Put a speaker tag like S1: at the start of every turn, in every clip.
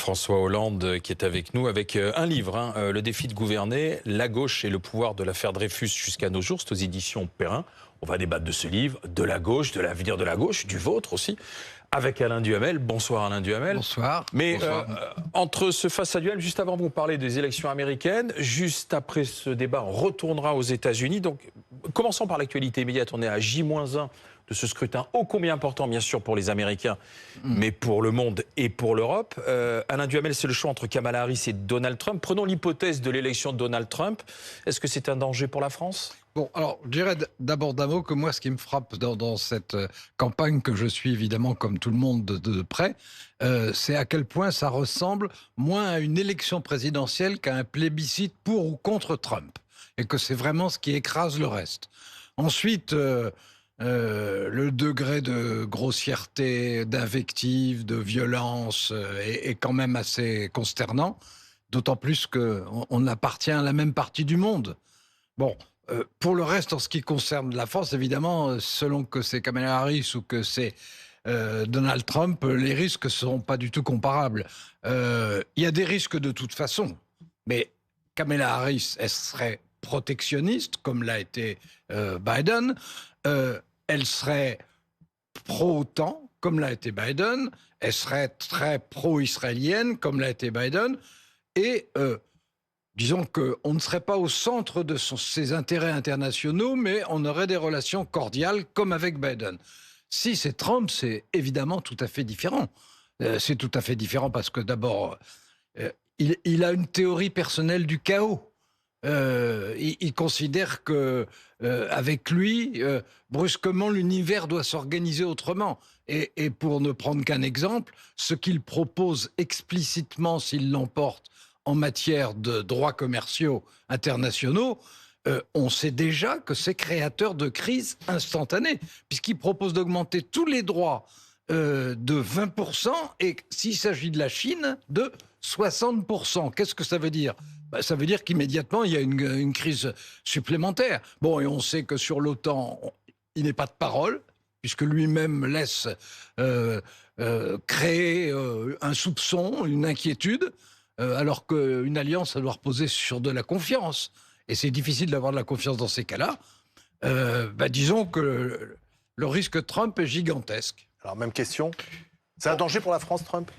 S1: François Hollande qui est avec nous avec un livre, Le défi de gouverner, la gauche et le pouvoir de l'affaire Dreyfus jusqu'à nos jours. C'est aux éditions Perrin. On va débattre de ce livre, de la gauche, de l'avenir de la gauche, du vôtre aussi, avec Alain Duhamel. Bonsoir Alain Duhamel.
S2: Bonsoir.
S1: Mais
S2: Bonsoir.
S1: entre ce face à duel, juste avant vous parler des élections américaines, juste après ce débat, on retournera aux États-Unis. Donc commençons par l'actualité immédiate. On est à J-1 de ce scrutin ô combien important, bien sûr, pour les Américains, mais pour le monde et pour l'Europe. Alain Duhamel, c'est le choix entre Kamala Harris et Donald Trump. Prenons l'hypothèse de l'élection de Donald Trump. Est-ce que c'est un danger pour la France ?
S2: Bon, alors, je dirais d'abord d'un mot que moi, ce qui me frappe dans cette campagne que je suis évidemment comme tout le monde de près, c'est à quel point ça ressemble moins à une élection présidentielle qu'à un plébiscite pour ou contre Trump. Et que c'est vraiment ce qui écrase le reste. Ensuite, le degré de grossièreté, d'invective, de violence est quand même assez consternant, d'autant plus qu'on appartient à la même partie du monde. Bon, pour le reste, en ce qui concerne la France, évidemment, selon que c'est Kamala Harris ou que c'est Donald Trump, les risques ne seront pas du tout comparables. Il y a des risques de toute façon, mais Kamala Harris, elle serait protectionniste, comme l'a été Biden. Elle serait pro-OTAN, comme l'a été Biden. Elle serait très pro-israélienne, comme l'a été Biden. Et disons qu'on ne serait pas au centre de ses intérêts internationaux, mais on aurait des relations cordiales, comme avec Biden. Si c'est Trump, c'est évidemment tout à fait différent. C'est tout à fait différent parce que d'abord, il a une théorie personnelle du chaos. Il considère que avec lui, brusquement, l'univers doit s'organiser autrement. Et pour ne prendre qu'un exemple, ce qu'il propose explicitement s'il l'emporte en matière de droits commerciaux internationaux, on sait déjà que c'est créateur de crise instantanée, puisqu'il propose d'augmenter tous les droits de 20% et, s'il s'agit de la Chine, de 60%. Qu'est-ce que ça veut dire ? Ça veut dire qu'immédiatement, il y a une crise supplémentaire. Bon, et on sait que sur l'OTAN, il n'est pas de parole, puisque lui-même laisse créer un soupçon, une inquiétude, alors qu'une alliance, ça doit reposer sur de la confiance. Et c'est difficile d'avoir de la confiance dans ces cas-là. Disons que le risque Trump est gigantesque.
S3: Alors, même question. C'est un danger pour la France, Trump ?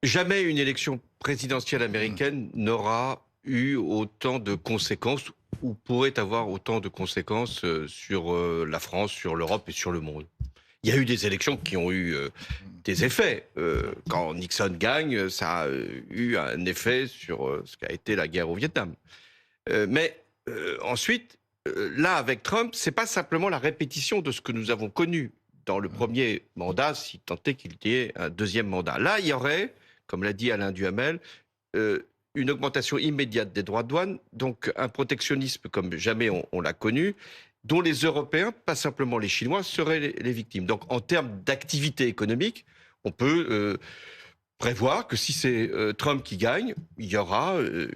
S4: Jamais une élection présidentielle américaine n'aura eu autant de conséquences ou pourrait avoir autant de conséquences sur la France, sur l'Europe et sur le monde. Il y a eu des élections qui ont eu des effets. Quand Nixon gagne, ça a eu un effet sur ce qu'a été la guerre au Vietnam. Mais ensuite, là, avec Trump, c'est pas simplement la répétition de ce que nous avons connu dans le premier mandat, si tant est qu'il y ait un deuxième mandat. Là, il y aurait, comme l'a dit Alain Duhamel, une augmentation immédiate des droits de douane, donc un protectionnisme comme jamais on l'a connu, dont les Européens, pas simplement les Chinois, seraient les victimes. Donc en termes d'activité économique, on peut prévoir que si c'est Trump qui gagne, il y aura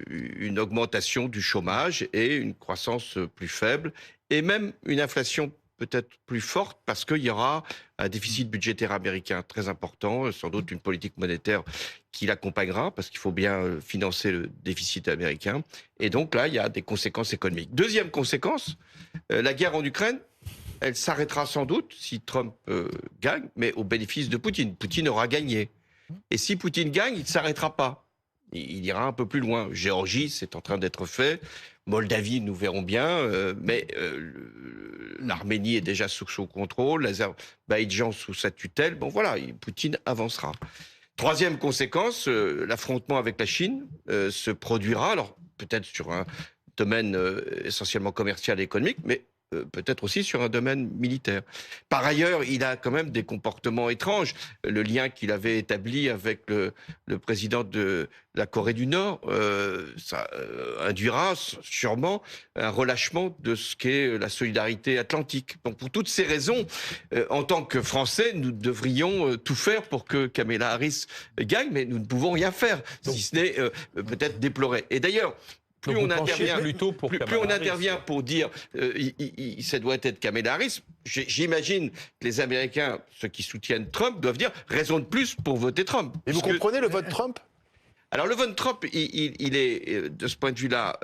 S4: une augmentation du chômage et une croissance plus faible, et même une inflation peut-être plus forte parce qu'il y aura un déficit budgétaire américain très important, sans doute une politique monétaire qui l'accompagnera parce qu'il faut bien financer le déficit américain. Et donc là, il y a des conséquences économiques. Deuxième conséquence, la guerre en Ukraine, elle s'arrêtera sans doute si Trump gagne, mais au bénéfice de Poutine. Poutine aura gagné. Et si Poutine gagne, il ne s'arrêtera pas. Il ira un peu plus loin. Géorgie, c'est en train d'être fait. Moldavie, nous verrons bien. Mais l'Arménie est déjà sous son contrôle. L'Azerbaïdjan sous sa tutelle. Bon, voilà, Poutine avancera. Troisième conséquence, l'affrontement avec la Chine se produira. Alors, peut-être sur un domaine essentiellement commercial et économique, mais peut-être aussi sur un domaine militaire. Par ailleurs, il a quand même des comportements étranges. Le lien qu'il avait établi avec le président de la Corée du Nord, ça induira sûrement un relâchement de ce qu'est la solidarité atlantique. Donc pour toutes ces raisons, en tant que Français, nous devrions tout faire pour que Kamala Harris gagne, mais nous ne pouvons rien faire, si ce n'est peut-être déplorer. Et d'ailleurs, plus
S1: Donc
S4: on
S1: vous penchez
S4: intervient,
S1: plutôt pour
S4: plus
S1: Kamala
S4: on
S1: Harris.
S4: intervient pour dire ça doit être Kamala Harris, j'imagine que les Américains, ceux qui soutiennent Trump, doivent dire raison de plus pour voter Trump.
S3: Et vous
S4: Parce que-
S3: comprenez le vote Trump?
S4: Alors le vote Trump, il est de ce point de vue-là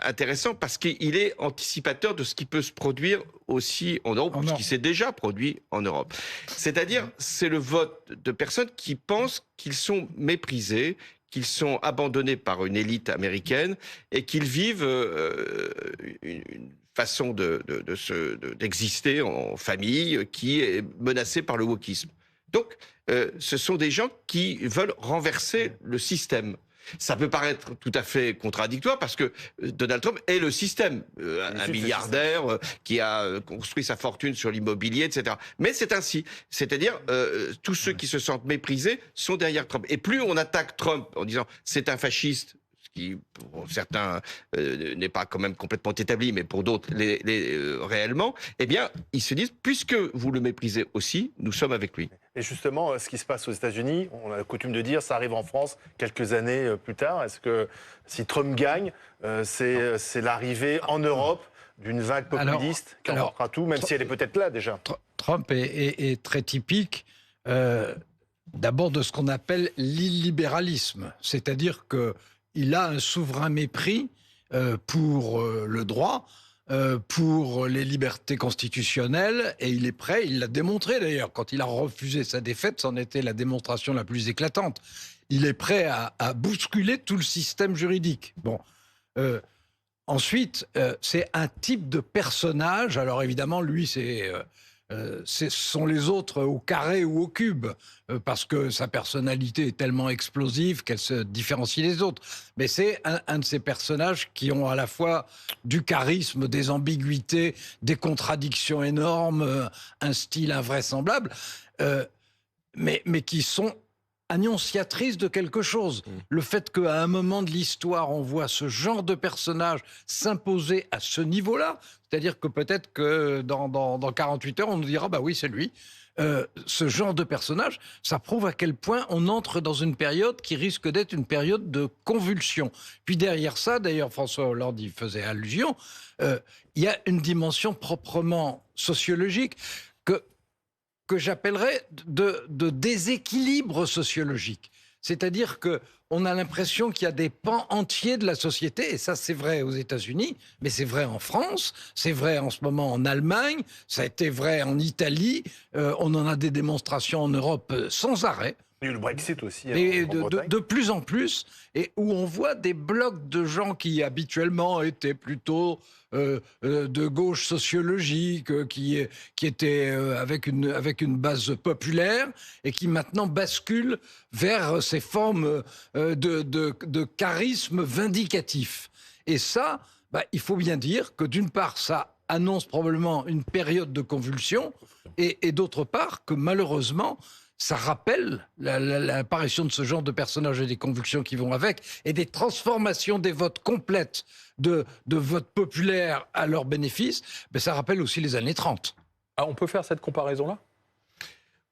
S4: intéressant parce qu'il est anticipateur de ce qui peut se produire aussi en Europe, ou ce qui s'est déjà produit en Europe. C'est-à-dire, c'est le vote de personnes qui pensent qu'ils sont méprisés, qu'ils sont abandonnés par une élite américaine et qu'ils vivent une façon d'exister en famille qui est menacée par le wokisme. Donc, ce sont des gens qui veulent renverser le système. Ça peut paraître tout à fait contradictoire parce que Donald Trump est le système, un milliardaire qui a construit sa fortune sur l'immobilier, etc. Mais c'est ainsi. C'est-à-dire, tous ceux qui se sentent méprisés sont derrière Trump. Et plus on attaque Trump en disant c'est un fasciste, ce qui pour certains n'est pas quand même complètement établi, mais pour d'autres réellement, eh bien, ils se disent puisque vous le méprisez aussi, nous sommes avec lui.
S3: Et justement, ce qui se passe aux États-Unis, on a la coutume de dire, ça arrive en France quelques années plus tard. Est-ce que si Trump gagne, c'est l'arrivée en Europe d'une vague populiste qui emportera tout, même si elle est peut-être là déjà?
S2: Trump est très typique d'abord de ce qu'on appelle l'illibéralisme, c'est-à-dire qu'il a un souverain mépris pour le droit, pour les libertés constitutionnelles, et il est prêt, il l'a démontré d'ailleurs, quand il a refusé sa défaite, c'en était la démonstration la plus éclatante. Il est prêt à bousculer tout le système juridique. Bon. Ensuite, c'est un type de personnage, alors évidemment, lui, ce sont les autres au carré ou au cube, parce que sa personnalité est tellement explosive qu'elle se différencie des autres. Mais c'est un de ces personnages qui ont à la fois du charisme, des ambiguïtés, des contradictions énormes, un style invraisemblable, mais qui sont annonciatrices de quelque chose. Le fait qu'à un moment de l'histoire, on voit ce genre de personnage s'imposer à ce niveau-là, c'est-à-dire que peut-être que dans 48 heures, on nous dira « bah oui, c'est lui ». Ce genre de personnage, ça prouve à quel point on entre dans une période qui risque d'être une période de convulsion. Puis derrière ça, d'ailleurs François Hollande y faisait allusion, il y a une dimension proprement sociologique que j'appellerais de déséquilibre sociologique. C'est-à-dire qu'on a l'impression qu'il y a des pans entiers de la société, et ça c'est vrai aux États-Unis, mais c'est vrai en France, c'est vrai en ce moment en Allemagne, ça a été vrai en Italie, on en a des démonstrations en Europe sans arrêt.
S3: Il y a eu le Brexit aussi.
S2: Et
S3: en Bretagne.
S2: de plus en plus, et où on voit des blocs de gens qui habituellement étaient plutôt de gauche sociologique, qui étaient avec une base populaire, et qui maintenant basculent vers ces formes de charisme vindicatif. Et ça, il faut bien dire que d'une part, ça annonce probablement une période de convulsion, et d'autre part, que malheureusement, ça rappelle l'apparition de ce genre de personnages et des convulsions qui vont avec, et des transformations des votes complètes de votes populaires à leur bénéfice. Mais ça rappelle aussi les années 30.
S1: Ah, on peut faire cette comparaison-là?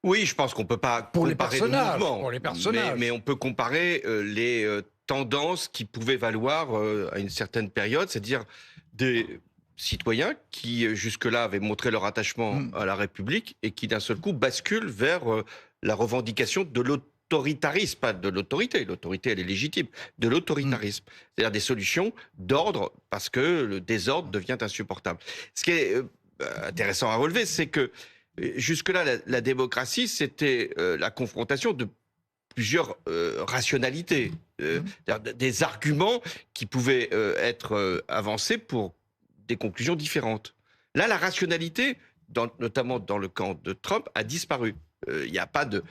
S4: Oui, je pense qu'on ne peut pas comparer le mouvement.
S2: Pour les personnages.
S4: Mais on peut comparer les tendances qui pouvaient valoir à une certaine période, c'est-à-dire des citoyens qui jusque-là avaient montré leur attachement à la République et qui d'un seul coup basculent vers la revendication de l'autoritarisme, pas de l'autorité. L'autorité, elle est légitime. De l'autoritarisme. C'est-à-dire des solutions d'ordre parce que le désordre devient insupportable. Ce qui est intéressant à relever, c'est que jusque-là, la démocratie, c'était la confrontation de plusieurs rationalités, des arguments qui pouvaient être avancés pour des conclusions différentes. Là, la rationalité, notamment dans le camp de Trump, a disparu. Il n'y a pas de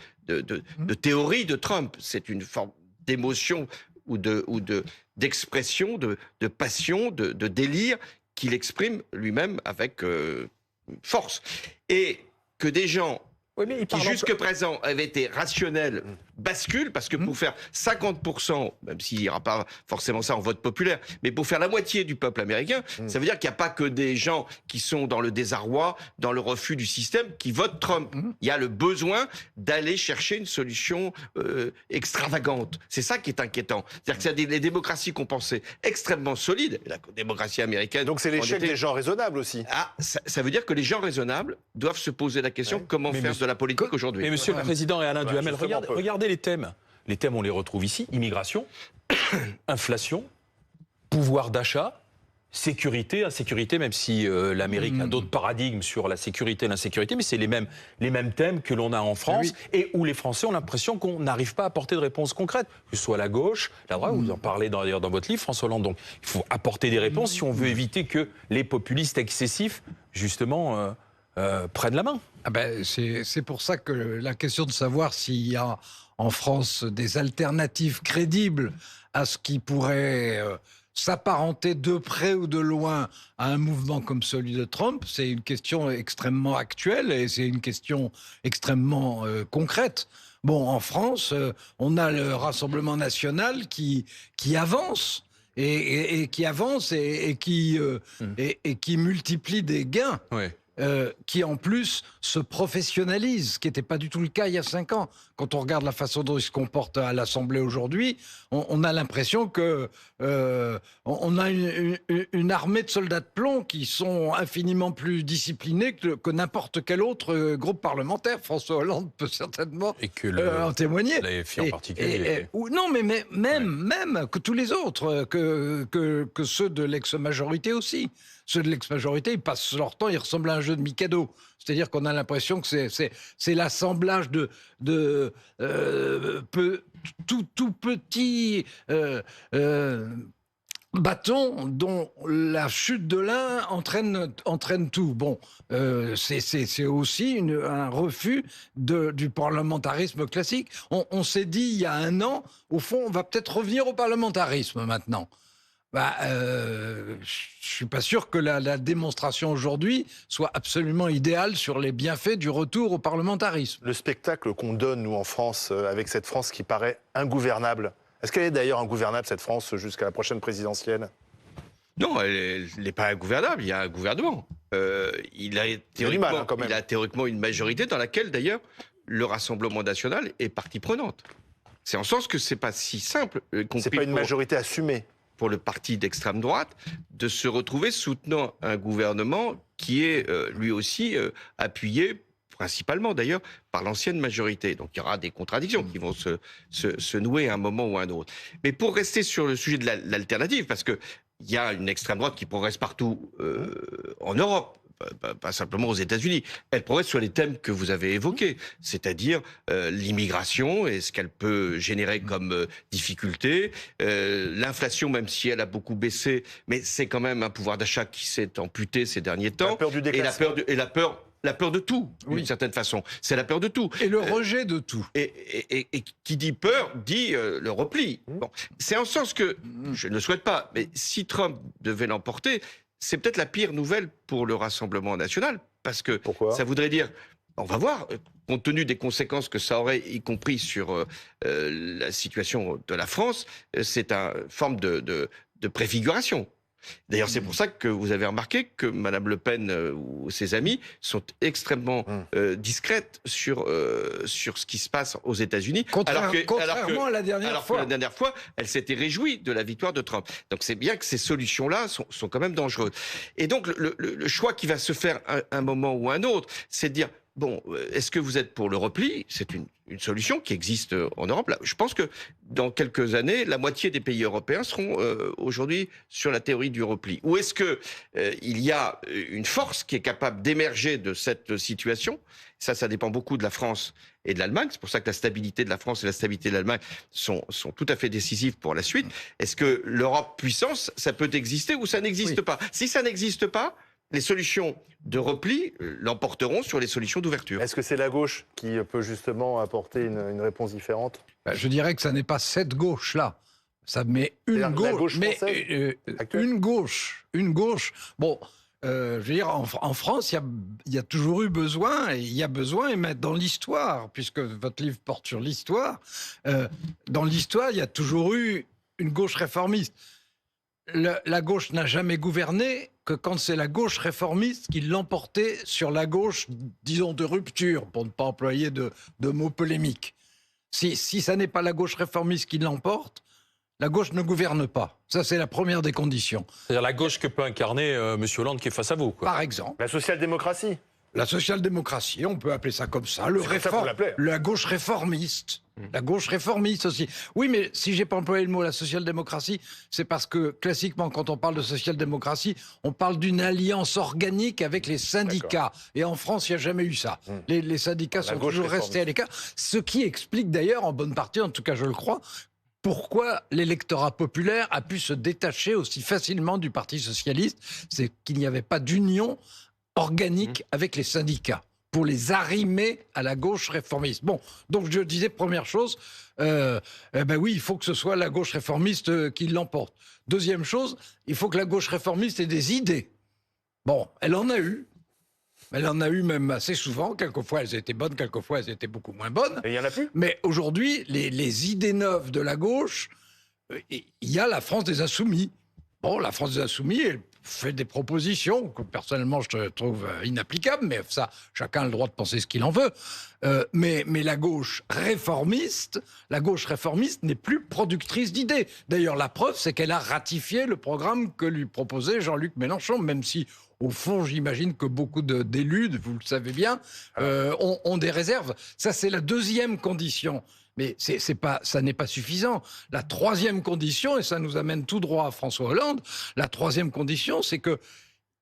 S4: théorie de Trump. C'est une forme d'émotion ou d'expression, de passion, de délire qu'il exprime lui-même avec force. Et que des gens qui jusque présent avaient été rationnels bascule, parce que pour faire 50%, même s'il n'y aura pas forcément ça en vote populaire, mais pour faire la moitié du peuple américain, ça veut dire qu'il n'y a pas que des gens qui sont dans le désarroi, dans le refus du système, qui votent Trump. Il y a le besoin d'aller chercher une solution extravagante. C'est ça qui est inquiétant. C'est-à-dire que c'est les démocraties qu'on pensait extrêmement solides, la démocratie américaine...
S3: Donc c'est l'échec des gens raisonnables aussi.
S4: Ah, ça veut dire que les gens raisonnables doivent se poser la question comment faire de la politique aujourd'hui.
S1: Mais monsieur le Président et Alain Duhamel,
S3: justement,
S1: regardez les thèmes. Les thèmes, on les retrouve ici. Immigration, inflation, pouvoir d'achat, sécurité, insécurité, même si l'Amérique a d'autres paradigmes sur la sécurité et l'insécurité, mais c'est les mêmes thèmes que l'on a en France et où les Français ont l'impression qu'on n'arrive pas à apporter de réponses concrètes, que ce soit la gauche, la droite, vous en parlez d'ailleurs dans votre livre, François Hollande. Donc il faut apporter des réponses si on veut éviter que les populistes excessifs, justement, prennent la main.
S2: Ah ben, c'est pour ça que la question de savoir s'il y a en France des alternatives crédibles à ce qui pourrait s'apparenter de près ou de loin à un mouvement comme celui de Trump, c'est une question extrêmement actuelle et c'est une question extrêmement concrète. Bon, en France, on a le Rassemblement national qui avance. Et qui avance et qui multiplie des gains.
S1: Ouais.
S2: Qui en plus se professionnalise, ce qui n'était pas du tout le cas il y a 5 ans. Quand on regarde la façon dont il se comporte à l'Assemblée aujourd'hui, on a l'impression que on a une armée de soldats de plomb qui sont infiniment plus disciplinés que n'importe quel autre groupe parlementaire. François Hollande peut certainement en témoigner.
S1: L'AFI en particulier.
S2: Non, mais même que tous les autres, que ceux de l'ex-majorité aussi. Ceux de l'ex-majorité, ils passent leur temps, ils ressemblent à un jeu de Mikado. C'est-à-dire qu'on a l'impression que c'est l'assemblage de tout petits bâtons dont la chute de l'un entraîne tout. Bon, c'est aussi un refus du parlementarisme classique. On s'est dit il y a 1 an, au fond, on va peut-être revenir au parlementarisme maintenant. Je suis pas sûr que la démonstration aujourd'hui soit absolument idéale sur les bienfaits du retour au parlementarisme.
S3: Le spectacle qu'on donne, nous, en France, avec cette France qui paraît ingouvernable, est-ce qu'elle est d'ailleurs ingouvernable, cette France, jusqu'à la prochaine présidentielle?
S4: Non, elle n'est pas ingouvernable, il y a un gouvernement. Il a théoriquement une majorité dans laquelle, d'ailleurs, le Rassemblement national est partie prenante. C'est en sens que c'est pas si simple.
S3: C'est pas une majorité assumée
S4: pour le parti d'extrême droite, de se retrouver soutenant un gouvernement qui est lui aussi appuyé, principalement d'ailleurs, par l'ancienne majorité. Donc il y aura des contradictions qui vont se nouer à un moment ou à un autre. Mais pour rester sur le sujet de l'alternative, parce qu'il y a une extrême droite qui progresse partout en Europe, pas simplement aux États-Unis. Elle progresse sur les thèmes que vous avez évoqués, c'est-à-dire l'immigration et ce qu'elle peut générer comme difficulté, l'inflation, même si elle a beaucoup baissé, mais c'est quand même un pouvoir d'achat qui s'est amputé ces derniers temps.
S3: La peur du déclassement.
S4: La peur de tout, d'une certaine façon. C'est la peur de tout.
S2: Et le rejet de tout.
S4: Et qui dit peur, dit le repli. Bon. C'est en ce sens que, je ne le souhaite pas, mais si Trump devait l'emporter, c'est peut-être la pire nouvelle pour le Rassemblement national, parce que ça voudrait dire, on va voir, compte tenu des conséquences que ça aurait, y compris sur la situation de la France, c'est une forme de préfiguration. D'ailleurs, c'est pour ça que vous avez remarqué que Mme Le Pen ou ses amis sont extrêmement discrètes sur ce qui se passe aux États-Unis.
S2: Contrairement à la dernière fois.
S4: Que la dernière fois, elle s'était réjouie de la victoire de Trump. Donc c'est bien que ces solutions-là sont quand même dangereuses. Et donc le choix qui va se faire à un moment ou à un autre, c'est de dire, bon, est-ce que vous êtes pour le repli? C'est une solution qui existe en Europe. Là, je pense que dans quelques années, la moitié des pays européens seront aujourd'hui sur la théorie du repli. Ou est-ce que il y a une force qui est capable d'émerger de cette situation? Ça dépend beaucoup de la France et de l'Allemagne. C'est pour ça que la stabilité de la France et la stabilité de l'Allemagne sont tout à fait décisives pour la suite. Est-ce que l'Europe puissance, ça peut exister ou ça n'existe pas? Si ça n'existe pas, les solutions de repli l'emporteront sur les solutions d'ouverture.
S3: Est-ce que c'est la gauche qui peut justement apporter une réponse différente?
S2: Je dirais que ça n'est pas cette gauche-là. Ça met une gauche,
S3: française,
S2: une gauche. Bon, Je veux dire, en France, il y a toujours eu besoin, et il y a besoin, et même dans l'histoire, puisque votre livre porte sur l'histoire, dans l'histoire, il y a toujours eu une gauche réformiste. La gauche n'a jamais gouverné que quand c'est la gauche réformiste qui l'emportait sur la gauche, disons, de rupture, pour ne pas employer de mots polémiques. Si ça n'est pas la gauche réformiste qui l'emporte, la gauche ne gouverne pas. Ça, c'est la première des conditions.
S1: C'est-à-dire la gauche que peut incarner M. Hollande qui est face à vous, quoi.
S2: Par exemple.
S3: La social-démocratie.
S2: La social-démocratie, on peut appeler ça comme ça. La gauche réformiste. La gauche réformiste aussi. Oui, mais si j'ai pas employé le mot la social-démocratie, c'est parce que classiquement, quand on parle de social-démocratie, on parle d'une alliance organique avec les syndicats. Et en France, il n'y a jamais eu ça. Les syndicats sont toujours restés à l'écart. Ce qui explique d'ailleurs, en bonne partie, en tout cas je le crois, pourquoi l'électorat populaire a pu se détacher aussi facilement du Parti socialiste. C'est qu'il n'y avait pas d'union organique avec les syndicats pour les arrimer à la gauche réformiste. Bon, donc je disais, première chose, oui, il faut que ce soit la gauche réformiste qui l'emporte. Deuxième chose, il faut que la gauche réformiste ait des idées. Bon, elle en a eu. Elle en a eu même assez souvent. Quelquefois, elles étaient bonnes, quelquefois, elles étaient beaucoup moins bonnes.
S3: Et il n'y en a plus.
S2: Mais aujourd'hui, les idées neuves de la gauche, il y a la France des Insoumis. Bon, la France des Insoumis, elle fait des propositions que personnellement je trouve inapplicables, mais ça, chacun a le droit de penser ce qu'il en veut. Mais la gauche réformiste n'est plus productrice d'idées. D'ailleurs, la preuve, c'est qu'elle a ratifié le programme que lui proposait Jean-Luc Mélenchon, même si, au fond, j'imagine que beaucoup d'élus, vous le savez bien, ont des réserves. Ça, c'est la deuxième condition. Mais ça n'est pas suffisant. La troisième condition, et ça nous amène tout droit à François Hollande, la troisième condition, c'est que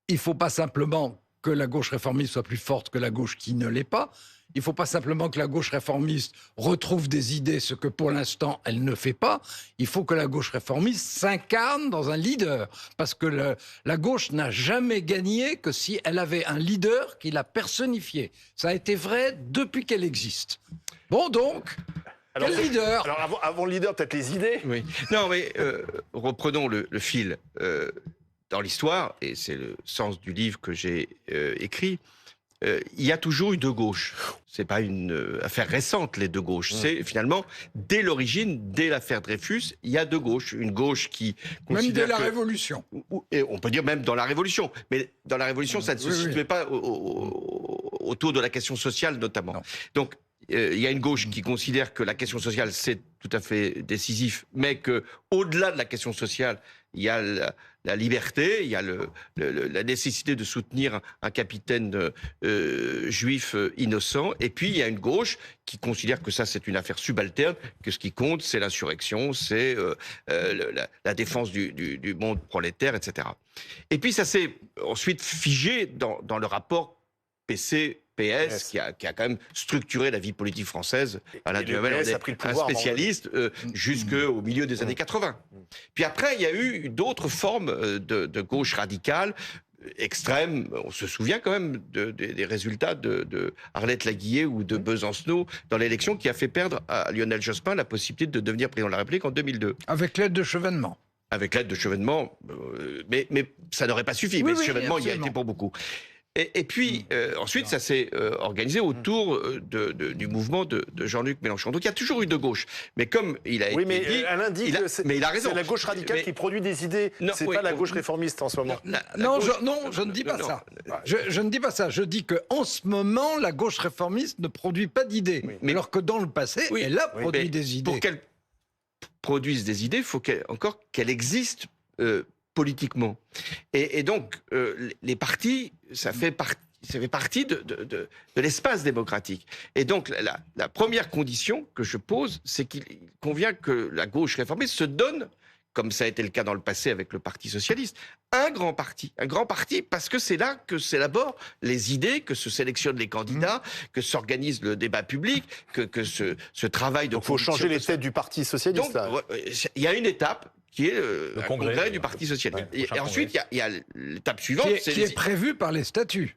S2: il ne faut pas simplement que la gauche réformiste soit plus forte que la gauche qui ne l'est pas. Il ne faut pas simplement que la gauche réformiste retrouve des idées, ce que pour l'instant elle ne fait pas. Il faut que la gauche réformiste s'incarne dans un leader. Parce que la gauche n'a jamais gagné que si elle avait un leader qui la personnifiait. Ça a été vrai depuis qu'elle existe. Bon donc...
S3: Alors,
S2: quel leader?
S3: Alors avant le leader, peut-être les idées.
S4: Oui. Non, mais reprenons le fil. Dans l'histoire, et c'est le sens du livre que j'ai écrit, il y a toujours eu deux gauches. C'est pas une affaire récente, les deux gauches. C'est finalement, dès l'origine, dès l'affaire Dreyfus, il y a deux gauches. Une gauche qui
S2: même dès la Révolution.
S4: Et on peut dire même dans la Révolution. Mais dans la Révolution, ça ne se situait pas autour de la question sociale, notamment. Non. Donc, il y a une gauche qui considère que la question sociale, c'est tout à fait décisif, mais qu'au-delà de la question sociale, il y a la liberté, il y a la nécessité de soutenir un capitaine juif innocent. Et puis, il y a une gauche qui considère que ça, c'est une affaire subalterne, que ce qui compte, c'est l'insurrection, c'est la défense du monde prolétaire, etc. Et puis, ça s'est ensuite figé dans le rapport PC-PS, qui a quand même structuré la vie politique française. Alain Duhamel est un spécialiste jusqu'au milieu des années 80. Puis après, il y a eu d'autres formes de gauche radicale, extrême. On se souvient quand même des résultats de Arlette Laguillet ou de Besancenot dans l'élection qui a fait perdre à Lionel Jospin la possibilité de devenir président de la République en 2002.
S2: Avec l'aide de Chevènement.
S4: Avec l'aide de Chevènement, mais ça n'aurait pas suffi. Mais Chevènement y a été pour beaucoup. Et puis, ensuite, ça s'est organisé autour du mouvement de Jean-Luc Mélenchon. Donc, il y a toujours eu de gauche. Mais comme il a été dit...
S3: Alain dit que c'est la gauche radicale qui produit des idées. C'est pas la gauche réformiste en ce moment.
S2: Non, je ne dis pas ça. Je ne dis pas ça. Je dis qu'en ce moment, la gauche réformiste ne produit pas d'idées. Oui. Alors que dans le passé, elle a produit des idées.
S4: Pour qu'elle produise des idées, il faut encore qu'elle existe politiquement. Et donc, les partis, ça fait partie de l'espace démocratique. Et donc, la première condition que je pose, c'est qu'il convient que la gauche réformiste se donne, comme ça a été le cas dans le passé avec le Parti socialiste, un grand parti parce que c'est là que s'élaborent les idées, que se sélectionnent les candidats, que s'organise le débat public, que ce travail de...
S3: Donc, il faut changer les têtes du Parti socialiste. Donc,
S4: il y a une étape qui est le congrès du Parti socialiste. Ouais, et ensuite, il y a l'étape suivante.
S2: Qui est prévue par les statuts.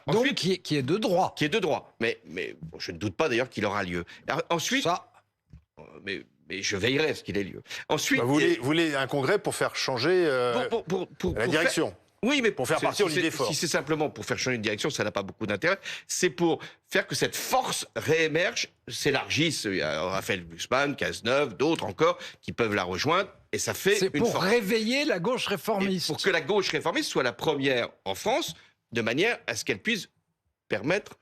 S2: Donc, qui est de droit.
S4: Qui est de droit. Mais bon, je ne doute pas d'ailleurs qu'il aura lieu. Ensuite...
S2: Ça...
S4: Mais je veillerai à ce qu'il ait lieu. Ensuite...
S3: Vous voulez un congrès pour faire changer la direction.
S4: Oui, mais
S3: Pour faire partir
S4: si
S3: l'idée
S4: c'est-
S3: forte.
S4: Si c'est simplement pour faire changer de direction, ça n'a pas beaucoup d'intérêt. C'est pour faire que cette force réémerge, s'élargisse. Il y a Raphaël Glucksmann, Cazeneuve, d'autres encore qui peuvent la rejoindre. Et ça fait
S2: C'est
S4: une
S2: pour
S4: force.
S2: réveiller la gauche
S4: Et
S2: réformiste.
S4: pour que la gauche réformiste soit la première en France, de manière à ce qu'elle puisse permettre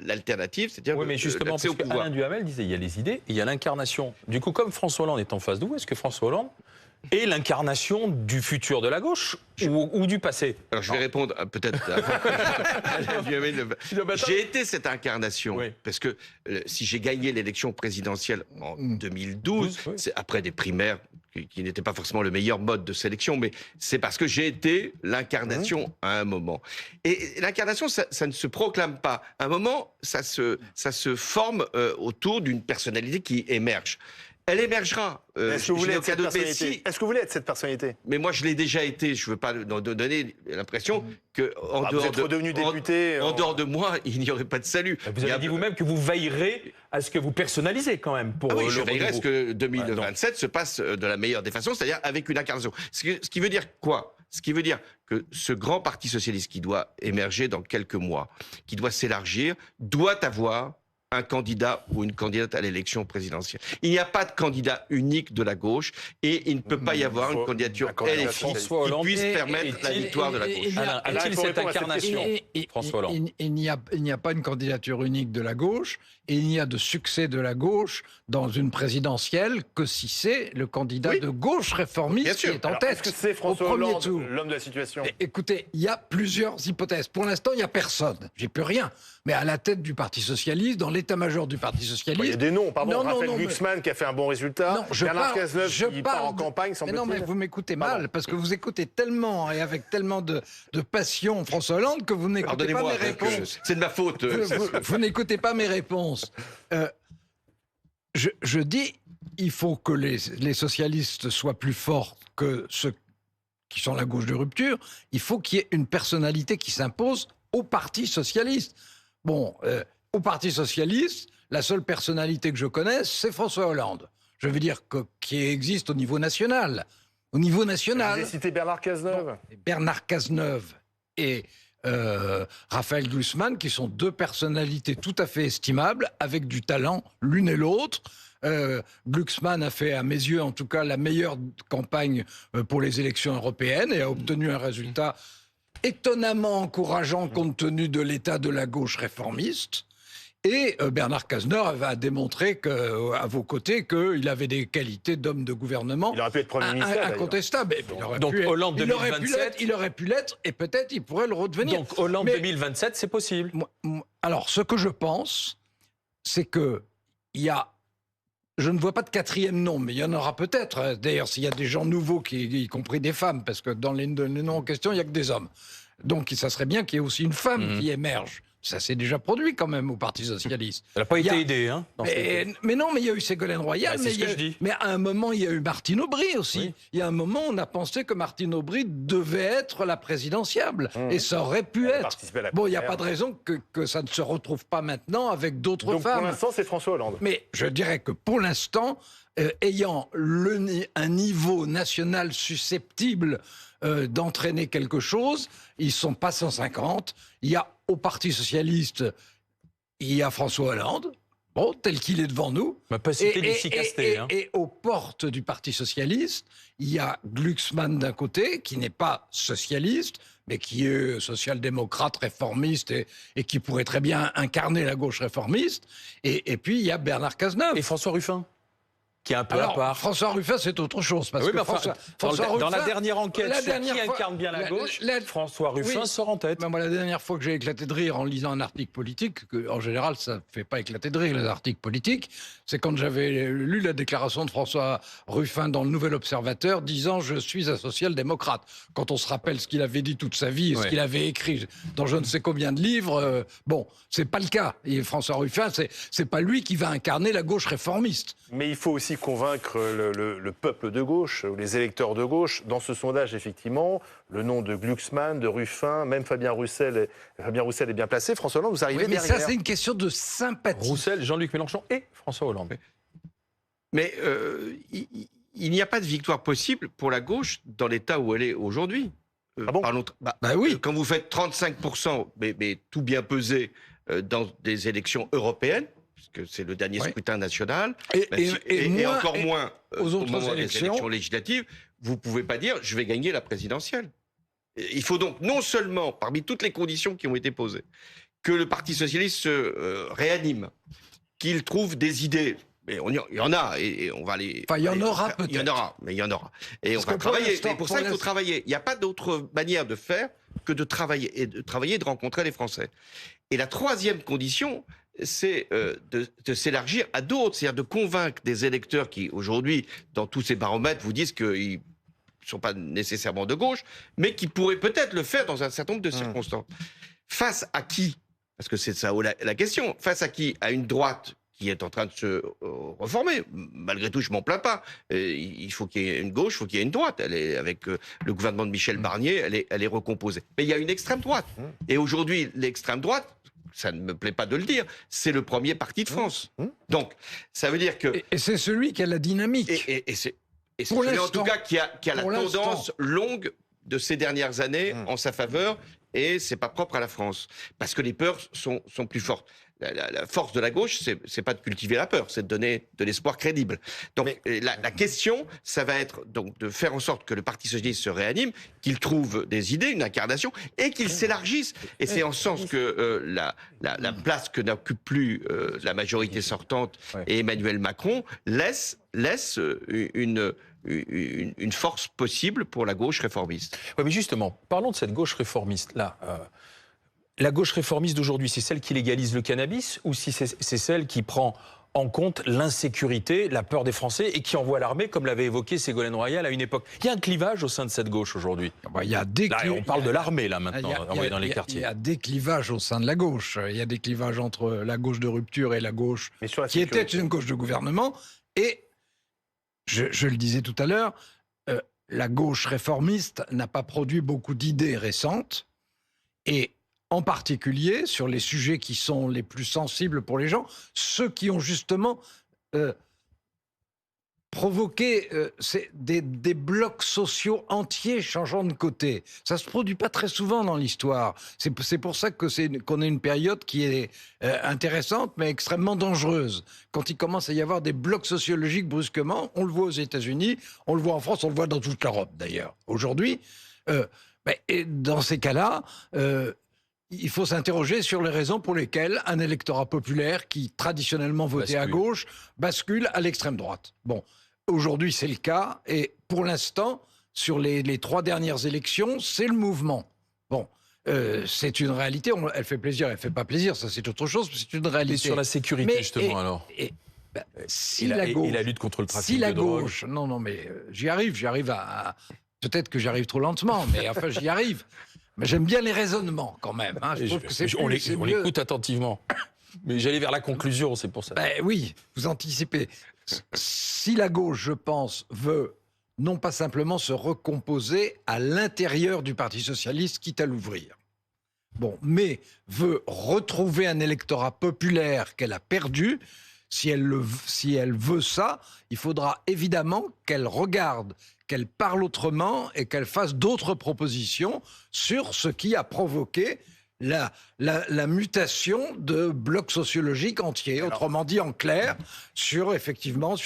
S4: l'alternative, c'est-à-dire
S1: Oui, mais justement,
S4: l'accès au
S1: parce
S4: pouvoir.
S1: qu'Alain Duhamel disait il y a les idées et il y a l'incarnation. Du coup, comme François Hollande est en face de vous, est-ce que François Hollande est l'incarnation du futur de la gauche ou du passé?
S4: Alors je vais répondre peut-être à Alain Duhamel. J'ai été cette incarnation,
S1: Oui.
S4: parce que si j'ai gagné l'élection présidentielle en 2012,
S1: Oui.
S4: c'est après des primaires qui n'étaient pas forcément le meilleur mode de sélection, mais c'est parce que j'ai été l'incarnation à un moment. Et l'incarnation, ça ne se proclame pas. À un moment, ça se forme autour d'une personnalité qui émerge. Elle émergera.
S3: Est-ce que vous
S4: Je
S3: voulez
S4: n'ai
S3: être
S4: aucun
S3: cette
S4: doute, mais
S3: personnalité
S4: si-
S3: Est-ce que vous voulez être cette personnalité
S4: mais moi, je l'ai déjà été. Je ne veux pas donner l'impression que en
S3: Vous
S4: dehors
S3: êtes redevenu député.
S4: en dehors de moi, il n'y aurait pas de salut.
S1: Vous
S4: Il y a-
S1: avez dit vous-même que vous veillerez à ce que vous personnalisez quand même pour
S4: Ah oui,
S1: le
S4: je veillerai à ce
S1: renouveau.
S4: que 2027 se passe de la meilleure des façons, c'est-à-dire avec une incarnation. Ce qui veut dire quoi? Ce qui veut dire que ce grand parti socialiste qui doit émerger dans quelques mois, qui doit s'élargir, doit avoir un candidat ou une candidate à l'élection présidentielle. Il n'y a pas de candidat unique de la gauche et il ne peut pas y avoir
S3: faut
S4: une candidature
S3: un candidat
S4: LFI
S1: François Hollande
S4: qui puisse
S1: est-
S4: permettre la
S1: est-il-
S4: victoire de la gauche.
S1: Alain,
S3: Alain,
S1: a-t-il
S3: il faut
S1: cette
S3: répondre à cette
S1: incarnation François Hollande.
S2: Il n'y a pas une candidature unique de la gauche et il n'y a de succès de la gauche dans une présidentielle que si c'est le candidat
S4: Oui.
S2: de gauche
S4: Bien
S2: réformiste qui
S4: sûr.
S2: est en
S3: Alors,
S2: tête.
S3: Est-ce que c'est
S2: au
S3: François
S2: premier
S3: Hollande,
S2: tour.
S3: l'homme de la situation
S2: Écoutez, il y a plusieurs hypothèses. Pour l'instant, il n'y a personne. J'ai plus rien. Mais à la tête du Parti socialiste, dans l'état-major du Parti socialiste.
S3: Il y a des noms, pardon.
S2: Non, non,
S3: Raphaël
S2: non, mais-
S3: Glucksmann qui a fait un bon résultat.
S2: Non, je
S3: Bernard
S2: parle-
S3: Cazeneuve
S2: je
S3: qui part en
S2: parle de-
S3: campagne,
S2: Mais non, mais
S3: semble-t-il.
S2: vous m'écoutez
S3: Pardon.
S2: mal, parce que vous écoutez tellement et avec tellement de passion François Hollande que vous n'écoutez pas
S4: Pardonnez-moi,
S2: mes réponses.
S4: c'est de ma faute.
S2: Vous n'écoutez pas mes réponses. Je dis, il faut que les socialistes soient plus forts que ceux qui sont la gauche de rupture. Il faut qu'il y ait une personnalité qui s'impose au Parti socialiste. Bon, au Parti socialiste, la seule personnalité que je connaisse, c'est François Hollande. Je veux dire qui existe au niveau national. Au niveau
S3: Vous
S2: national,
S3: avez cité Bernard Cazeneuve.
S2: Bernard Cazeneuve et Raphaël Glucksmann, qui sont deux personnalités tout à fait estimables, avec du talent l'une et l'autre. Glucksmann a fait, à mes yeux en tout cas, la meilleure campagne pour les élections européennes et a obtenu un résultat étonnamment encourageant compte tenu de l'état de la gauche réformiste. Et Bernard Cazeneuve a démontré à vos côtés qu'il avait des qualités d'homme de gouvernement
S3: Il aurait pu être Premier ministre. d'ailleurs.
S2: incontestables.
S1: Donc, Hollande
S2: il aurait pu
S1: 2027.
S2: l'être, il aurait pu l'être, et peut-être il pourrait le redevenir.
S1: Donc Hollande
S2: Mais-
S1: 2027, c'est possible.
S2: Alors, ce que je pense, c'est que il y a. Je ne vois pas de quatrième nom, mais il y en aura peut-être. D'ailleurs, s'il y a des gens nouveaux, y compris des femmes, parce que dans les noms en question, il n'y a que des hommes. Donc, ça serait bien qu'il y ait aussi une femme qui émerge. Ça s'est déjà produit quand même au Parti socialiste.
S1: Elle n'a pas
S2: Il y
S1: été
S2: a-
S1: aidée. Hein, dans cette-
S2: Mais non, mais il y a eu Ségolène Royal.
S1: Ouais, c'est
S2: mais
S1: ce
S2: il y a
S1: que
S2: eu-
S1: je dis.
S2: Mais à un moment, il y a eu Martine Aubry aussi.
S1: Oui.
S2: Il y a un moment, on a pensé que Martine Aubry devait être la présidentiable. Et ça aurait pu
S3: Elle a
S2: être.
S3: participé à la
S2: Bon, il n'y a
S3: primaire.
S2: pas de raison que ça ne se retrouve pas maintenant avec d'autres
S3: Donc pour
S2: femmes.
S3: l'instant, c'est François Hollande.
S2: Mais je dirais que pour l'instant, ayant un niveau national susceptible d'entraîner quelque chose, ils sont pas 150. Il y a au Parti socialiste, il y a François Hollande, bon, tel qu'il est devant nous.
S1: On m'a pas cité Lucie Castet. Hein.
S2: Et aux portes du Parti socialiste, il y a Glucksmann d'un côté, qui n'est pas socialiste, mais qui est social-démocrate, réformiste, et qui pourrait très bien incarner la gauche réformiste. Et puis, il y a Bernard Cazeneuve.
S1: Et François Ruffin, qui est un peu à
S2: Alors,
S1: part.
S2: François Ruffin, c'est autre chose. Parce
S1: Oui,
S2: que
S1: mais enfin,
S2: François
S1: dans la
S2: Ruffin-
S1: dernière enquête
S2: la
S1: sur
S2: dernière
S1: qui
S2: fois-
S1: incarne bien la gauche,
S2: la-
S1: François Ruffin
S2: oui.
S1: sort en tête.
S2: Ben, moi, la dernière fois que j'ai éclaté de rire en lisant un article politique, que, en général, ça ne fait pas éclater de rire les articles politiques, c'est quand j'avais lu la déclaration de François Ruffin dans le Nouvel Observateur disant « Je suis un social-démocrate ». Quand on se rappelle ce qu'il avait dit toute sa vie et ce
S1: Ouais.
S2: qu'il avait écrit dans je ne sais combien de livres, bon, c'est pas le cas. Et François Ruffin, c'est pas lui qui va incarner la gauche réformiste.
S3: Mais il faut aussi convaincre le peuple de gauche, ou les électeurs de gauche. Dans ce sondage, effectivement, le nom de Glucksmann, de Ruffin, même Fabien Roussel est bien placé. François Hollande, vous arrivez
S2: Oui, mais
S3: derrière.
S2: ça, c'est une question de sympathie.
S1: Roussel, Jean-Luc Mélenchon et François Hollande.
S4: Mais il n'y a pas de victoire possible pour la gauche dans l'état où elle est aujourd'hui.
S3: Ah bon
S4: parlons,
S2: oui.
S4: Quand vous faites 35%, mais tout bien pesé, dans des élections européennes, puisque c'est le dernier scrutin national, et encore moins
S2: aux
S4: au
S2: autres
S4: moment des
S2: élections.
S4: élections législatives, vous ne pouvez pas dire je vais gagner la présidentielle. Il faut donc non seulement, parmi toutes les conditions qui ont été posées, que le Parti socialiste se réanime, qu'il trouve des idées. Mais il y en a, et on va les...
S2: Enfin, il y en aura peut-être.
S4: Il y en aura, mais il y en aura. Et
S2: Parce
S4: on va
S2: que pour
S4: travailler.
S2: l'instant,
S4: Et pour ça, il faut travailler. Il n'y a pas d'autre manière de faire que de travailler, et de rencontrer les Français. Et la troisième condition, c'est de s'élargir à d'autres, c'est-à-dire de convaincre des électeurs qui, aujourd'hui, dans tous ces baromètres, vous disent qu'ils ne sont pas nécessairement de gauche, mais qui pourraient peut-être le faire dans un certain nombre de circonstances. Face à qui? Parce que c'est ça la question. Face à qui? À une droite qui est en train de se reformer. Malgré tout, je m'en plains pas. Il faut qu'il y ait une gauche, il faut qu'il y ait une droite. Elle est, avec le gouvernement de Michel Barnier, elle est recomposée. Mais il y a une extrême droite. Et aujourd'hui, l'extrême droite, ça ne me plaît pas de le dire, c'est le premier parti de France. Donc, ça veut dire que...
S2: Et c'est celui qui a la dynamique.
S4: Et c'est celui, en tout cas, qui a la tendance longue de ces dernières années en sa faveur, et c'est pas propre à la France. Parce que les peurs sont plus fortes. La force de la gauche, c'est pas de cultiver la peur, c'est de donner de l'espoir crédible. Donc la question, ça va être donc de faire en sorte que le Parti socialiste se réanime, qu'il trouve des idées, une incarnation, et qu'il s'élargisse. Et c'est en ce sens que la place que n'occupe plus la majorité sortante et Emmanuel Macron laisse une force possible pour la gauche réformiste.
S1: Oui, mais justement, parlons de cette gauche réformiste-là. La gauche réformiste d'aujourd'hui, c'est celle qui légalise le cannabis ou si c'est celle qui prend en compte l'insécurité, la peur des Français et qui envoie l'armée, comme l'avait évoqué Ségolène Royal à une époque? Il y a un clivage au sein de cette gauche aujourd'hui.
S2: Il y a des
S1: on parle de l'armée, là, maintenant, envoyée dans les quartiers.
S2: Il y a des clivages au sein de la gauche. Il y a des clivages entre la gauche de rupture et la gauche qui était une gauche de gouvernement. Et, je le disais tout à l'heure, la gauche réformiste n'a pas produit beaucoup d'idées récentes. Et en particulier sur les sujets qui sont les plus sensibles pour les gens, ceux qui ont justement provoqué des blocs sociaux entiers changeant de côté. Ça ne se produit pas très souvent dans l'histoire. C'est pour ça qu'on a une période qui est intéressante, mais extrêmement dangereuse. Quand il commence à y avoir des blocs sociologiques brusquement, on le voit aux États-Unis, on le voit en France, on le voit dans toute l'Europe d'ailleurs. Aujourd'hui, et dans ces cas-là... il faut s'interroger sur les raisons pour lesquelles un électorat populaire qui traditionnellement votait à gauche bascule à l'extrême droite. Bon, aujourd'hui c'est le cas et pour l'instant, sur les 3 dernières élections, c'est le mouvement. Bon, c'est une réalité, elle fait plaisir, elle fait pas plaisir, ça c'est autre chose, c'est une réalité.
S1: Et sur la sécurité justement alors
S2: si
S1: et la lutte contre le trafic de drogue.
S2: Gauche, non mais j'y arrive à... Peut-être que j'y arrive trop lentement, mais enfin j'y arrive. Mais j'aime bien les raisonnements, quand même. Hein. Je trouve que
S1: on l'écoute attentivement. Mais j'allais vers la conclusion, c'est pour ça.
S2: Oui, vous anticipez. Si la gauche, je pense, veut non pas simplement se recomposer à l'intérieur du Parti socialiste, quitte à l'ouvrir, mais veut retrouver un électorat populaire qu'elle a perdu, si elle veut ça, il faudra évidemment qu'elle regarde, qu'elle parle autrement et qu'elle fasse d'autres propositions sur ce qui a provoqué la mutation de blocs sociologiques entiers. Autrement dit, en clair, sur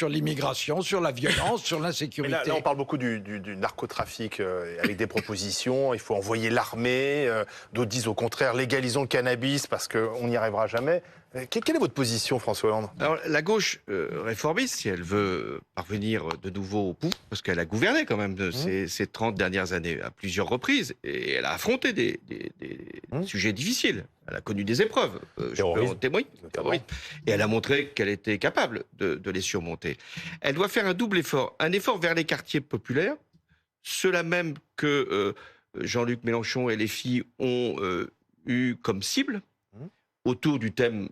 S2: l'immigration, sur la violence, sur l'insécurité.
S3: Là, on parle beaucoup du narcotrafic avec des propositions. Il faut envoyer l'armée. D'autres disent au contraire, légalisons le cannabis parce qu'on n'y arrivera jamais. Quelle est votre position, François Hollande?
S4: Alors, la gauche réformiste, si elle veut parvenir de nouveau au pouvoir, parce qu'elle a gouverné quand même ces 30 dernières années à plusieurs reprises, et elle a affronté des sujets difficiles. Elle a connu des épreuves, je peux en témoigner. Et elle a montré qu'elle était capable de les surmonter. Elle doit faire un double effort. Un effort vers les quartiers populaires, ceux-là même que Jean-Luc Mélenchon et les filles ont eu comme cible, autour du thème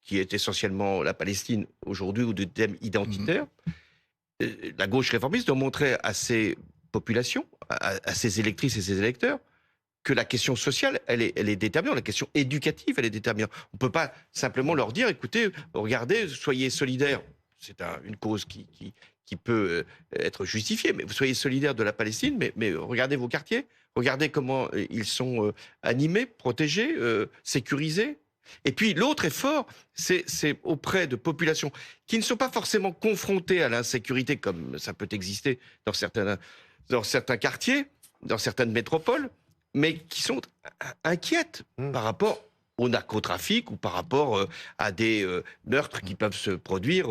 S4: qui est essentiellement la Palestine aujourd'hui, ou du thème identitaire. La gauche réformiste doit montrer à ses populations, à ses électrices et ses électeurs, que la question sociale, elle est déterminante, la question éducative, elle est déterminante. On ne peut pas simplement leur dire, écoutez, regardez, soyez solidaires. C'est une cause qui qui peut être justifié. Mais vous soyez solidaire de la Palestine, mais regardez vos quartiers, regardez comment ils sont animés, protégés, sécurisés. Et puis l'autre effort, c'est auprès de populations qui ne sont pas forcément confrontées à l'insécurité comme ça peut exister dans certains quartiers, dans certaines métropoles, mais qui sont inquiètes par rapport au narcotrafic ou par rapport à des meurtres qui peuvent se produire,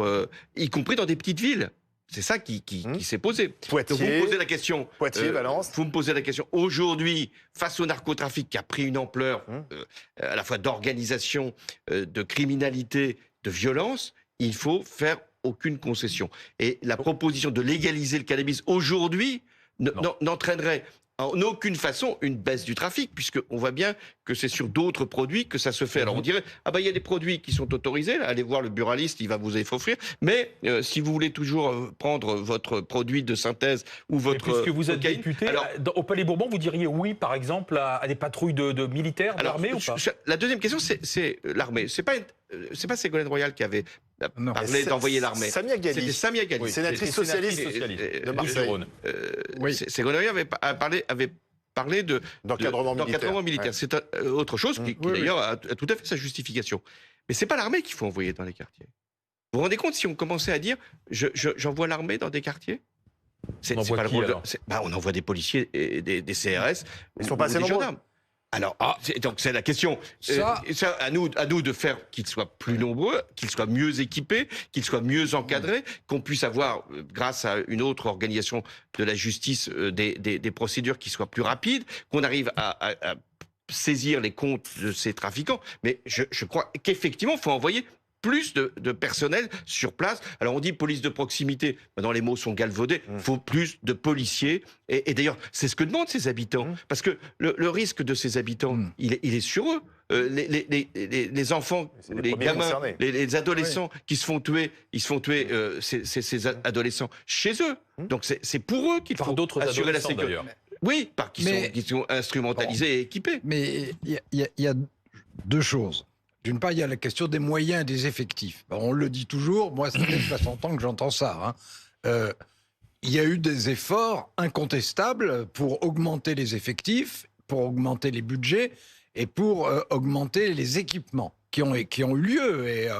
S4: y compris dans des petites villes. C'est ça qui s'est posé.
S3: Poitiers,
S4: donc vous me posez la question.
S3: Poitiers, Valence.
S4: Vous me posez la question. Aujourd'hui, face au narcotrafic qui a pris une ampleur à la fois d'organisation, de criminalité, de violence, il faut faire aucune concession. Et la proposition de légaliser le cannabis aujourd'hui n'entraînerait en aucune façon une baisse du trafic, puisqu'on voit bien que c'est sur d'autres produits que ça se fait. Alors on dirait, il y a des produits qui sont autorisés, là, allez voir le buraliste, il va vous offrir, mais si vous voulez toujours prendre votre produit de synthèse ou votre...
S1: Puisque vous êtes
S4: cocaïne,
S1: député,
S4: alors,
S1: au Palais Bourbon, vous diriez oui, par exemple, à des patrouilles de militaires, d'armée ou pas?
S4: La deuxième question, c'est l'armée. C'est pas Ségolène Royal qui avait parlé d'envoyer l'armée.
S3: Samia Ghali.
S4: C'était Samia Ghali.
S3: Oui, sénatrice socialiste de Marseille.
S4: Ségolène Royal avait parlé
S3: d'encadrement
S4: militaire.
S3: Ouais.
S4: C'est autre chose qui d'ailleurs a tout à fait sa justification. Mais c'est pas l'armée qu'il faut envoyer dans les quartiers. Vous vous rendez compte si on commençait à dire j'envoie l'armée dans des quartiers? C'est pas le rôle. On envoie des policiers et des CRS.
S3: Ils sont pas assez nombreux.
S4: Alors, donc c'est la question. À nous de faire qu'ils soient plus nombreux, qu'ils soient mieux équipés, qu'ils soient mieux encadrés, qu'on puisse avoir, grâce à une autre organisation de la justice, des procédures qui soient plus rapides, qu'on arrive à saisir les comptes de ces trafiquants. Mais je crois qu'effectivement, il faut envoyer plus de personnel sur place. Alors on dit police de proximité, maintenant les mots sont galvaudés, il faut plus de policiers. Et d'ailleurs, c'est ce que demandent ces habitants. Parce que le risque de ces habitants, il est sur eux. Les enfants, les gamins, les adolescents qui se font tuer, ces adolescents chez eux. Donc c'est pour eux qu'il faut assurer la sécurité. Oui, qui sont instrumentalisés et équipés.
S2: Mais il y a deux choses. D'une part, il y a la question des moyens et des effectifs. On le dit toujours, moi, ça fait 60 ans que j'entends ça. Il y a eu des efforts incontestables pour augmenter les effectifs, pour augmenter les budgets et pour augmenter les équipements qui ont eu lieu. Et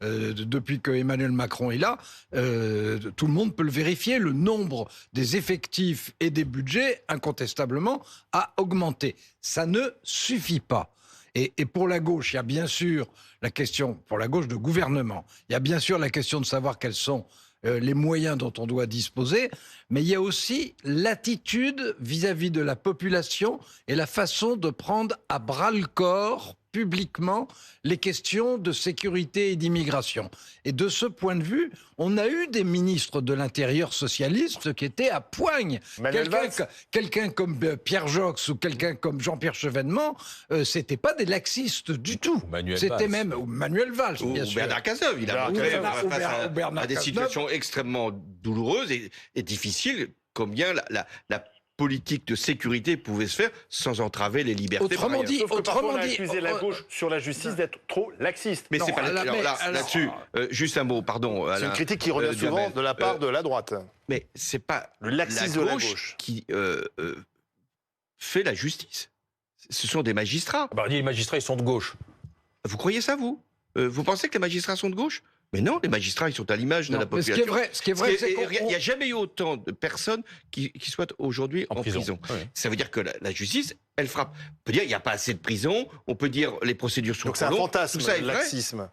S2: depuis que Emmanuel Macron est là, tout le monde peut le vérifier. Le nombre des effectifs et des budgets, incontestablement, a augmenté. Ça ne suffit pas. Et pour la gauche, il y a bien sûr la question, pour la gauche de gouvernement, il y a bien sûr la question de savoir quels sont les moyens dont on doit disposer, mais il y a aussi l'attitude vis-à-vis de la population et la façon de prendre à bras-le-corps publiquement les questions de sécurité et d'immigration. Et de ce point de vue, on a eu des ministres de l'Intérieur socialistes qui étaient à poigne. Quelqu'un comme Pierre Joxe ou quelqu'un comme Jean-Pierre Chevènement, c'était pas des laxistes du tout. C'était même Manuel Valls, bien sûr.
S4: Bernard Cazeneuve, il a montré face à des situations extrêmement douloureuses et difficiles, combien la politique de sécurité pouvait se faire sans entraver les libertés.
S3: On a accusé la gauche sur la justice d'être trop laxiste.
S4: Mais c'est pas là-dessus. Juste un mot, pardon.
S3: C'est une critique qui revient souvent de la part de la droite.
S4: Mais c'est pas
S3: le laxisme de la gauche
S4: qui fait la justice. Ce sont des magistrats.
S1: Les magistrats, ils sont de gauche.
S4: Vous croyez ça, vous? Vous pensez que les magistrats sont de gauche? Mais non, les magistrats, ils sont à l'image de la population.
S2: Ce qui est vrai, c'est
S4: qu'il n'y a jamais eu autant de personnes qui soient aujourd'hui en prison.
S1: Oui.
S4: Ça veut dire que la justice, elle frappe. On peut dire qu'il n'y a pas assez de prisons, on peut dire les procédures sont trop longues.
S3: Donc c'est un fantasme,
S4: tout ça est
S3: le laxisme.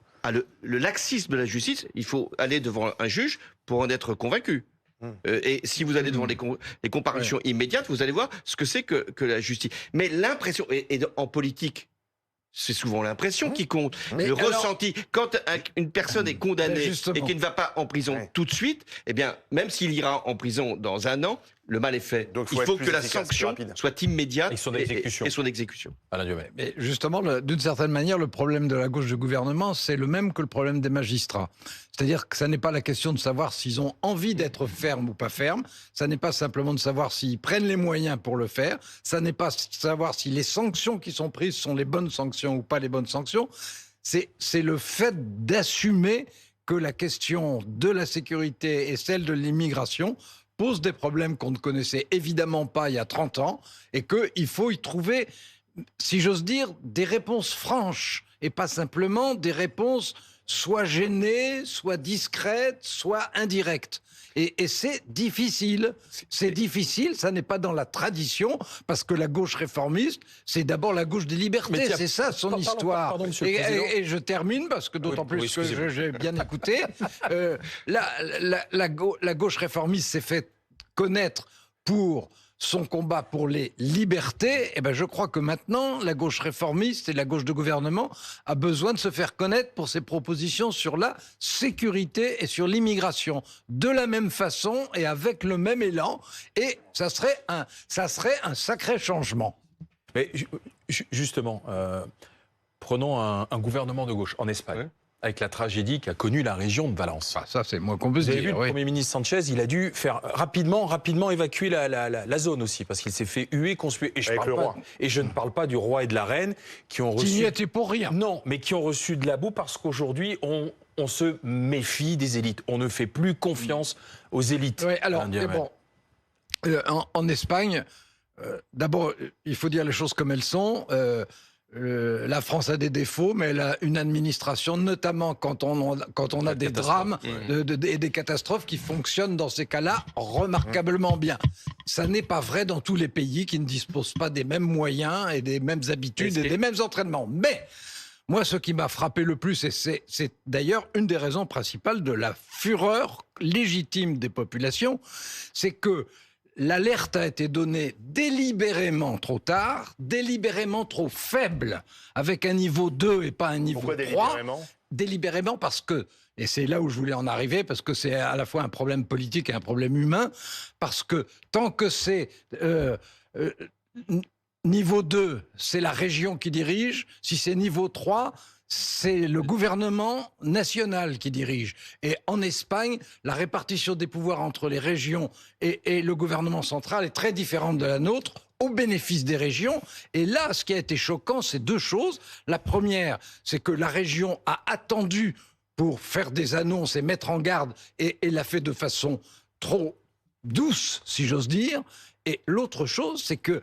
S4: Le laxisme de la justice, il faut aller devant un juge pour en être convaincu. Et si vous allez devant les comparutions immédiates, vous allez voir ce que c'est que la justice. Mais l'impression, et en politique, c'est souvent l'impression qui compte, ressenti. Quand une personne est condamnée et qui ne va pas en prison tout de suite, eh bien, même s'il ira en prison dans 1 an, le mal est fait.
S3: Donc,
S4: il faut que la sanction soit immédiate
S1: et son exécution.
S2: Alain Diomé. Mais justement, d'une certaine manière, le problème de la gauche du gouvernement, c'est le même que le problème des magistrats. C'est-à-dire que ça n'est pas la question de savoir s'ils ont envie d'être fermes ou pas fermes. Ça n'est pas simplement de savoir s'ils prennent les moyens pour le faire. Ça n'est pas de savoir si les sanctions qui sont prises sont les bonnes sanctions ou pas les bonnes sanctions. C'est le fait d'assumer que la question de la sécurité et celle de l'immigration posent des problèmes qu'on ne connaissait évidemment pas il y a 30 ans et qu'il faut y trouver, si j'ose dire, des réponses franches et pas simplement des réponses soit gênées, soit discrètes, soit indirectes. Et c'est difficile. C'est difficile, ça n'est pas dans la tradition, parce que la gauche réformiste, c'est d'abord la gauche des libertés. C'est ça son histoire.
S1: Pardon, monsieur le Président.
S2: Et je termine, parce que d'autant plus que j'ai bien écouté. La gauche réformiste s'est fait connaître pour son combat pour les libertés, eh ben je crois que maintenant, la gauche réformiste et la gauche de gouvernement a besoin de se faire connaître pour ses propositions sur la sécurité et sur l'immigration. De la même façon et avec le même élan. Et ça serait un sacré changement.
S1: Mais justement, prenons un gouvernement de gauche en Espagne. Avec la tragédie qu'a connue la région de Valence.
S2: Ah, ça, c'est moins qu'on peut se
S1: dire.
S2: Vous avez
S1: vu, le Premier ministre Sanchez, il a dû faire rapidement évacuer la zone aussi, parce qu'il s'est fait huer, conspuer. Et je ne parle pas du roi et de la reine qui ont reçu...
S2: Qui n'y étaient pour rien.
S1: Non, mais qui ont reçu de la boue parce qu'aujourd'hui, on se méfie des élites. On ne fait plus confiance aux élites.
S2: Oui, alors, bon, en Espagne, d'abord, il faut dire les choses comme elles sont. La France a des défauts, mais elle a une administration, notamment quand on a des drames et des catastrophes qui fonctionnent dans ces cas-là remarquablement bien. Ça n'est pas vrai dans tous les pays qui ne disposent pas des mêmes moyens et des mêmes habitudes et des mêmes entraînements. Mais moi, ce qui m'a frappé le plus, et c'est d'ailleurs une des raisons principales de la fureur légitime des populations, c'est que l'alerte a été donnée délibérément trop tard, délibérément trop faible, avec un niveau 2 et pas un niveau 3. Pourquoi délibérément parce que, et c'est là où je voulais en arriver, parce que c'est à la fois un problème politique et un problème humain, parce que tant que c'est niveau 2, c'est la région qui dirige, si c'est niveau 3, c'est le gouvernement national qui dirige. Et en Espagne, la répartition des pouvoirs entre les régions et le gouvernement central est très différente de la nôtre, au bénéfice des régions. Et là, ce qui a été choquant, c'est deux choses. La première, c'est que la région a attendu pour faire des annonces et mettre en garde, et l'a fait de façon trop douce, si j'ose dire. Et l'autre chose, c'est que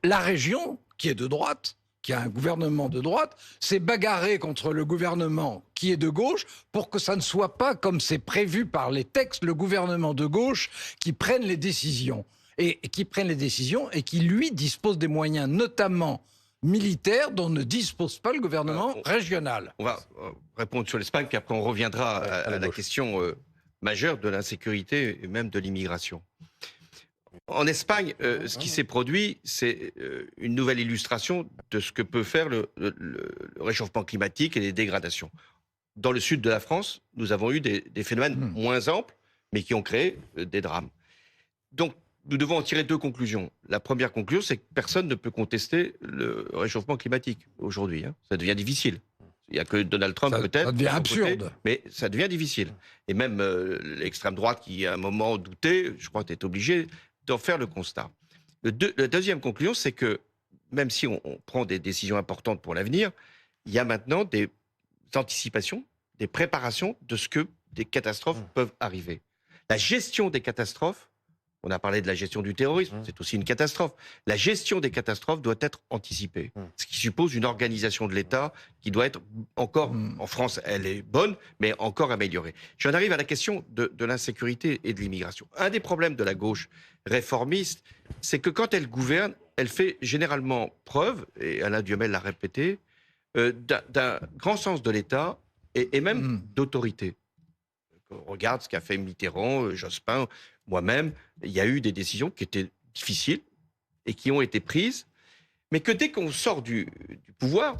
S2: la région, qui est de droite, qui a un gouvernement de droite, s'est bagarré contre le gouvernement qui est de gauche pour que ça ne soit pas, comme c'est prévu par les textes, le gouvernement de gauche qui prenne les décisions. Et qui, lui, dispose des moyens, notamment militaires, dont ne dispose pas le gouvernement régional.
S4: On va répondre sur l'Espagne, puis après on reviendra à la question majeure de l'insécurité et même de l'immigration. En Espagne, ce qui s'est produit, c'est une nouvelle illustration de ce que peut faire le réchauffement climatique et les dégradations. Dans le sud de la France, nous avons eu des phénomènes moins amples, mais qui ont créé des drames. Donc, nous devons en tirer deux conclusions. La première conclusion, c'est que personne ne peut contester le réchauffement climatique aujourd'hui. Ça devient difficile. Il n'y a que Donald Trump peut-être.
S2: Ça devient absurde.
S4: Mais ça devient difficile. Et même l'extrême droite qui, à un moment, doutait, je crois, est obligée d'en faire le constat. La deuxième conclusion, c'est que même si on prend des décisions importantes pour l'avenir, il y a maintenant des anticipations, des préparations de ce que des catastrophes peuvent arriver. La gestion des catastrophes, on a parlé de la gestion du terrorisme, c'est aussi une catastrophe. La gestion des catastrophes doit être anticipée, ce qui suppose une organisation de l'État qui doit être encore, en France, elle est bonne, mais encore améliorée. J'en arrive à la question de l'insécurité et de l'immigration. Un des problèmes de la gauche réformiste, c'est que quand elle gouverne, elle fait généralement preuve, et Alain Duhamel l'a répété, d'un grand sens de l'État et même d'autorité. On regarde ce qu'a fait Mitterrand, Jospin, moi-même, il y a eu des décisions qui étaient difficiles et qui ont été prises, mais que dès qu'on sort du pouvoir,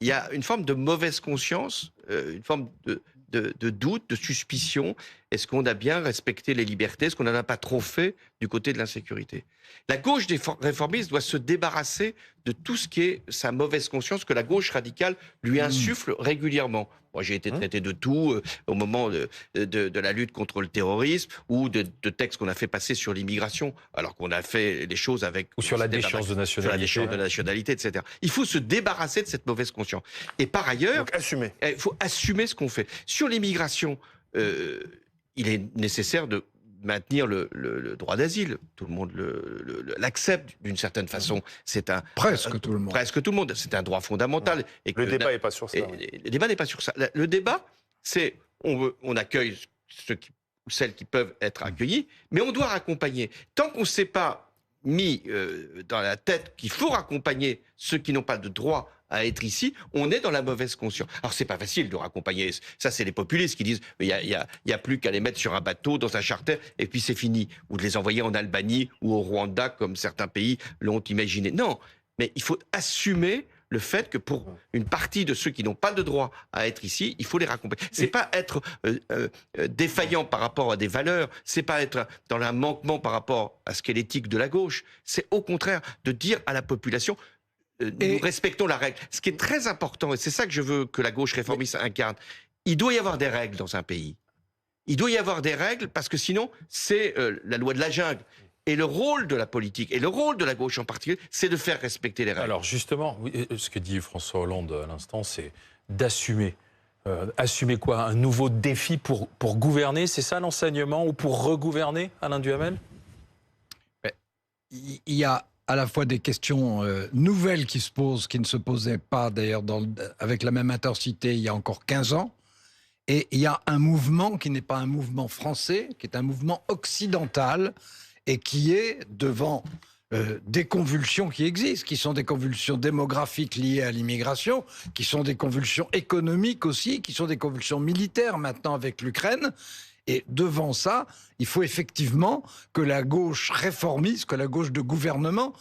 S4: il y a une forme de mauvaise conscience, une forme de doute, de suspicion. Est-ce qu'on a bien respecté les libertés? Est-ce qu'on n'en a pas trop fait du côté de l'insécurité? La gauche des réformistes doit se débarrasser de tout ce qui est sa mauvaise conscience que la gauche radicale lui insuffle régulièrement. Moi, j'ai été traité de tout au moment de la lutte contre le terrorisme ou de textes qu'on a fait passer sur l'immigration, alors qu'on a fait les choses avec...
S1: Ou sur la déchéance de nationalité.
S4: Sur la déchéance de nationalité, etc. Il faut se débarrasser de cette mauvaise conscience. Et par ailleurs...
S3: Donc, assumer.
S4: Il faut assumer ce qu'on fait. Sur l'immigration, il est nécessaire de maintenir le droit d'asile. Tout le monde l'accepte d'une certaine façon. C'est un
S2: Presque tout le monde.
S4: Presque tout le monde. C'est un droit fondamental. Et
S3: Le débat n'est pas sur ça.
S4: Le débat n'est pas sur ça. Le débat, c'est on accueille ceux ou celles qui peuvent être accueillis, mais on doit raccompagner. Tant qu'on ne s'est pas mis dans la tête qu'il faut raccompagner ceux qui n'ont pas de droit à être ici, on est dans la mauvaise conscience. Alors, c'est pas facile de raccompagner. Ça, c'est les populistes qui disent il y a plus qu'à les mettre sur un bateau, dans un charter, et puis c'est fini. Ou de les envoyer en Albanie ou au Rwanda, comme certains pays l'ont imaginé. Non, mais il faut assumer le fait que pour une partie de ceux qui n'ont pas de droit à être ici, il faut les raccompagner. C'est pas être défaillant par rapport à des valeurs, c'est pas être dans un manquement par rapport à ce qu'est l'éthique de la gauche. C'est au contraire de dire à la population nous respectons la règle. Ce qui est très important, et c'est ça que je veux que la gauche réformiste incarne, il doit y avoir des règles dans un pays. Il doit y avoir des règles parce que sinon, c'est la loi de la jungle. Et le rôle de la politique, et le rôle de la gauche en particulier, c'est de faire respecter les règles.
S1: Alors justement, ce que dit François Hollande à l'instant, c'est d'assumer. Assumer quoi? Un nouveau défi pour gouverner? C'est ça l'enseignement? Ou pour regouverner, Alain Duhamel?
S2: Il y a à la fois des questions nouvelles qui se posent, qui ne se posaient pas d'ailleurs avec la même intensité il y a encore 15 ans. Et il y a un mouvement qui n'est pas un mouvement français, qui est un mouvement occidental et qui est devant des convulsions qui existent, qui sont des convulsions démographiques liées à l'immigration, qui sont des convulsions économiques aussi, qui sont des convulsions militaires maintenant avec l'Ukraine. Et devant ça, il faut effectivement que la gauche réformiste, que la gauche de gouvernement,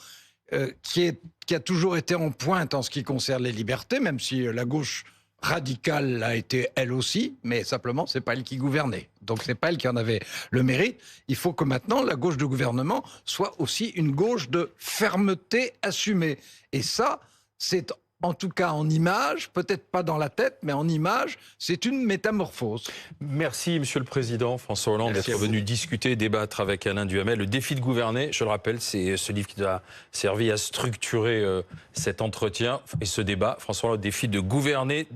S2: qui a toujours été en pointe en ce qui concerne les libertés, même si la gauche radicale l'a été elle aussi, mais simplement, c'est pas elle qui gouvernait. Donc c'est pas elle qui en avait le mérite. Il faut que maintenant, la gauche de gouvernement soit aussi une gauche de fermeté assumée. Et ça, c'est en tout cas en image, peut-être pas dans la tête, mais en image, c'est une métamorphose.
S1: Merci, Monsieur le Président François Hollande, d'être venu discuter, débattre avec Alain Duhamel. Le défi de gouverner, je le rappelle, c'est ce livre qui a servi à structurer cet entretien et ce débat. François Hollande, le défi de gouverner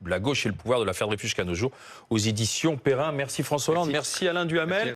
S1: la gauche et le pouvoir, de la faire refuge jusqu'à nos jours, aux éditions Perrin. Merci François Hollande, merci Alain Duhamel. Merci.